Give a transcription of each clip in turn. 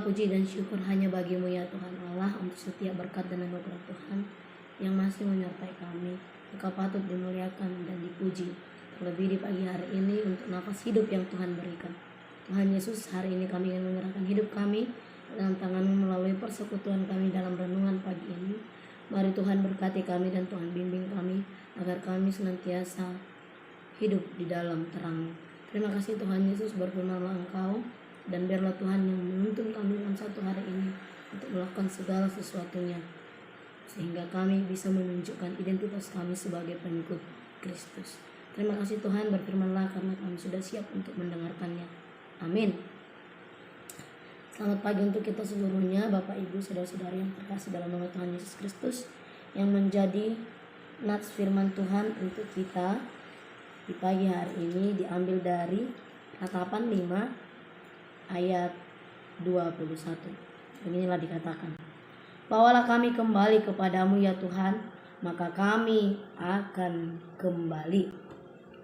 puji dan syukur hanya bagimu ya Tuhan Allah, untuk setiap berkat dan anugerah Tuhan yang masih menyertai kami. Engkau patut dimuliakan dan dipuji, terlebih di pagi hari ini untuk nafas hidup yang Tuhan berikan. Tuhan Yesus, hari ini kami ingin menyerahkan hidup kami dalam tangan-Mu melalui persekutuan kami dalam renungan pagi ini. Mari Tuhan berkati kami dan Tuhan bimbing kami agar kami senantiasa hidup di dalam terang. Terima kasih Tuhan Yesus, berfirman-Lah Engkau, dan biarlah Tuhan yang menuntun kami dalam satu hari ini untuk melakukan segala sesuatunya, sehingga kami bisa menunjukkan identitas kami sebagai pengikut Kristus. Terima kasih Tuhan, berfirman-Lah karena kami sudah siap untuk mendengarkannya. Amin. Selamat pagi untuk kita seluruhnya, Bapak Ibu saudara-saudari yang terkasih dalam nama Tuhan Yesus Kristus, yang menjadi nats firman Tuhan untuk kita di pagi hari ini diambil dari Ratapan 5 ayat 21. Beginilah dikatakan, bawalah kami kembali kepadamu ya Tuhan, maka kami akan kembali.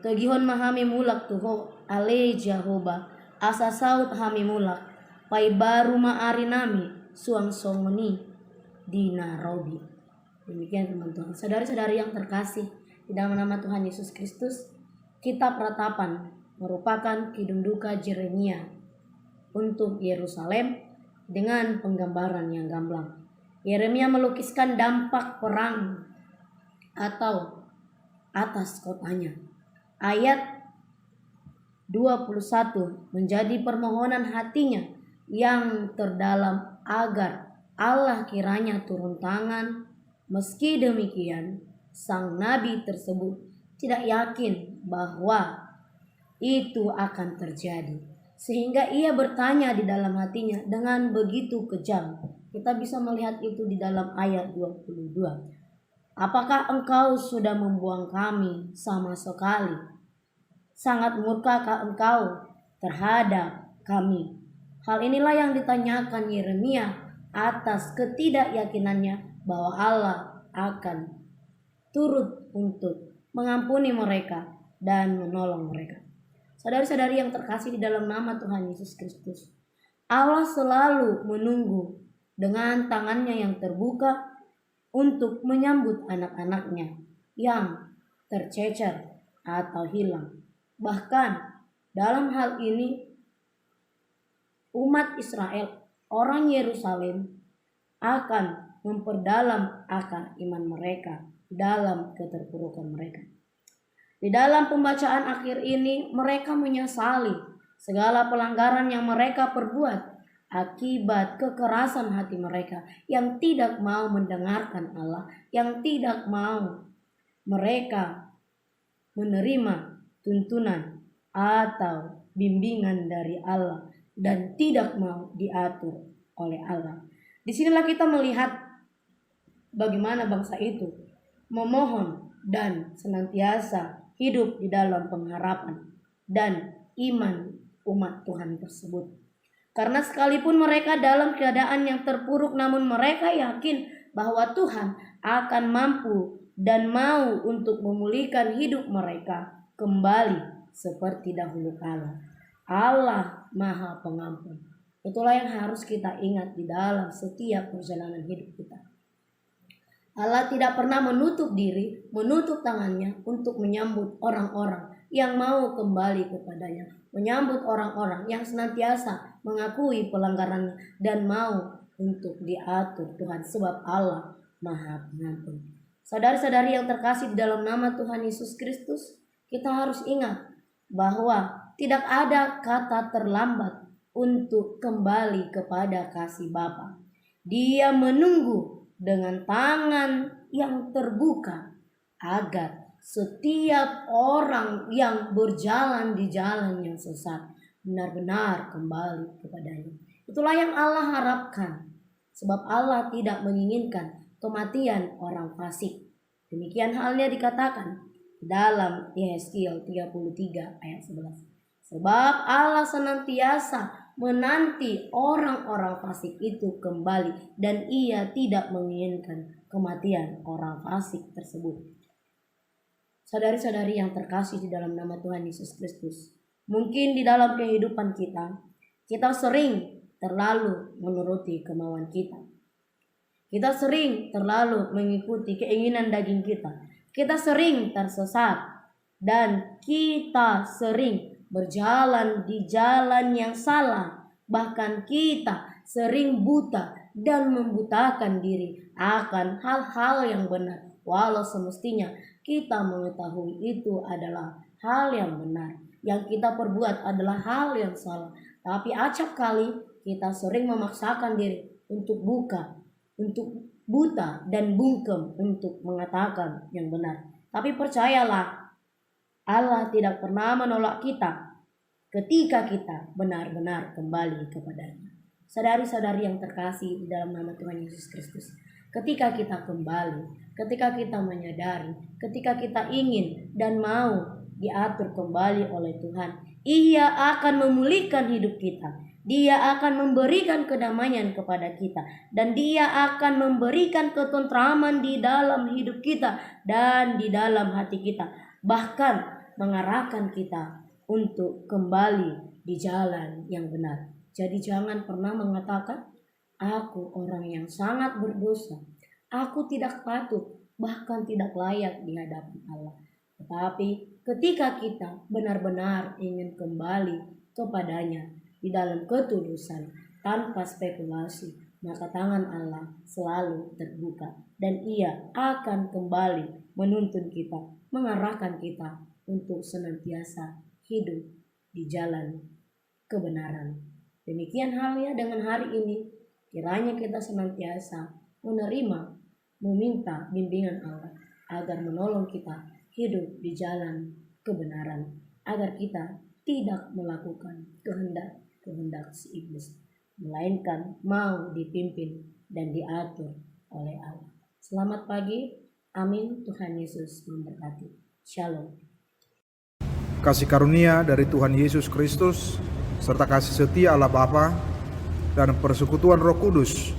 Tegihon mahami mulak tuho ale Jehovah, asa saut hami mulak, pai baru maari nami suang songoni di Nairobi. Demikian firman Tuhan. Saudari-saudari yang terkasih di dalam nama Tuhan Yesus Kristus, kitab Ratapan merupakan kidung duka Yeremia untuk Yerusalem dengan penggambaran yang gamblang. Yeremia melukiskan dampak perang atau atas kotanya. Ayat 21 menjadi permohonan hatinya yang terdalam agar Allah kiranya turun tangan. Meski demikian, sang nabi tersebut tidak yakin bahwa itu akan terjadi, sehingga ia bertanya di dalam hatinya dengan begitu kejam. Kita bisa melihat itu di dalam ayat 22. Apakah engkau sudah membuang kami sama sekali? Sangat murkakah engkau terhadap kami? Hal inilah yang ditanyakan Yeremia atas ketidakyakinannya bahwa Allah akan turut untuk mengampuni mereka dan menolong mereka. Saudari-saudari yang terkasih di dalam nama Tuhan Yesus Kristus, Allah selalu menunggu dengan tangannya yang terbuka untuk menyambut anak-anaknya yang tercecer atau hilang. Bahkan dalam hal ini, umat Israel, orang Yerusalem, akan memperdalam akar iman mereka dalam keterpurukan mereka. Di dalam pembacaan akhir ini, mereka menyesali segala pelanggaran yang mereka perbuat akibat kekerasan hati mereka yang tidak mau mendengarkan Allah, yang tidak mau mereka menerima tuntunan atau bimbingan dari Allah dan tidak mau diatur oleh Allah. Disinilah kita melihat bagaimana bangsa itu memohon dan senantiasa hidup di dalam pengharapan dan iman umat Tuhan tersebut. Karena sekalipun mereka dalam keadaan yang terpuruk, namun mereka yakin bahwa Tuhan akan mampu dan mau untuk memulihkan hidup mereka kembali seperti dahulu kala. Allah Maha Pengampun. Itulah yang harus kita ingat di dalam setiap perjalanan hidup kita. Allah tidak pernah menutup diri, menutup tangannya untuk menyambut orang-orang yang mau kembali kepadanya, menyambut orang-orang yang senantiasa mengakui pelanggarannya dan mau untuk diatur Tuhan, sebab Allah Maha Pengampun. Saudari-saudari yang terkasih di dalam nama Tuhan Yesus Kristus, kita harus ingat bahwa tidak ada kata terlambat untuk kembali kepada kasih Bapa. Dia menunggu dengan tangan yang terbuka agar setiap orang yang berjalan di jalan yang sesat benar-benar kembali kepadanya. Itulah yang Allah harapkan, sebab Allah tidak menginginkan kematian orang fasik. Demikian halnya dikatakan dalam Yehezkiel 33 ayat 11. Sebab Allah senantiasa menanti orang-orang fasik itu kembali, dan ia tidak menginginkan kematian orang fasik tersebut. Saudari-saudari yang terkasih di dalam nama Tuhan Yesus Kristus, mungkin di dalam kehidupan kita sering terlalu menuruti kemauan kita. Kita sering terlalu mengikuti keinginan daging kita. Kita sering tersesat dan kita sering berjalan di jalan yang salah. Bahkan kita sering buta dan membutakan diri akan hal-hal yang benar, walau semestinya kita mengetahui itu adalah hal yang benar. Yang kita perbuat adalah hal yang salah, tapi acap kali kita sering memaksakan diri untuk buta dan bungkem untuk mengatakan yang benar. Tapi percayalah, Allah tidak pernah menolak kita ketika kita benar-benar kembali kepadanya. Saudari-saudari yang terkasih di dalam nama Tuhan Yesus Kristus, ketika kita kembali, ketika kita menyadari, ketika kita ingin dan mau diatur kembali oleh Tuhan, Ia akan memulihkan hidup kita. Dia akan memberikan kedamaian kepada kita, dan Dia akan memberikan ketentraman di dalam hidup kita dan di dalam hati kita, bahkan mengarahkan kita untuk kembali di jalan yang benar. Jadi jangan pernah mengatakan, aku orang yang sangat berdosa, aku tidak patut, bahkan tidak layak di hadapan Allah. Tetapi ketika kita benar-benar ingin kembali kepadanya di dalam ketulusan, tanpa spekulasi, maka tangan Allah selalu terbuka, dan Ia akan kembali menuntun kita, mengarahkan kita untuk senantiasa hidup di jalan kebenaran. Demikian halnya dengan hari ini, kiranya kita senantiasa menerima, meminta bimbingan Allah agar menolong kita hidup di jalan kebenaran, agar kita tidak melakukan kehendak si iblis, melainkan mau dipimpin dan diatur oleh Allah. Selamat pagi, amin. Tuhan Yesus memberkati. Shalom. Kasih karunia dari Tuhan Yesus Kristus serta kasih setia Allah Bapa dan persekutuan Roh Kudus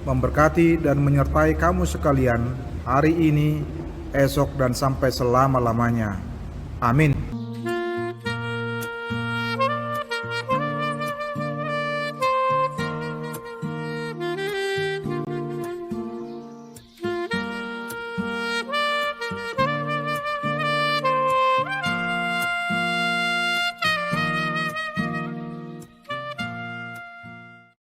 memberkati dan menyertai kamu sekalian hari ini, esok, dan sampai selama-lamanya. Amin.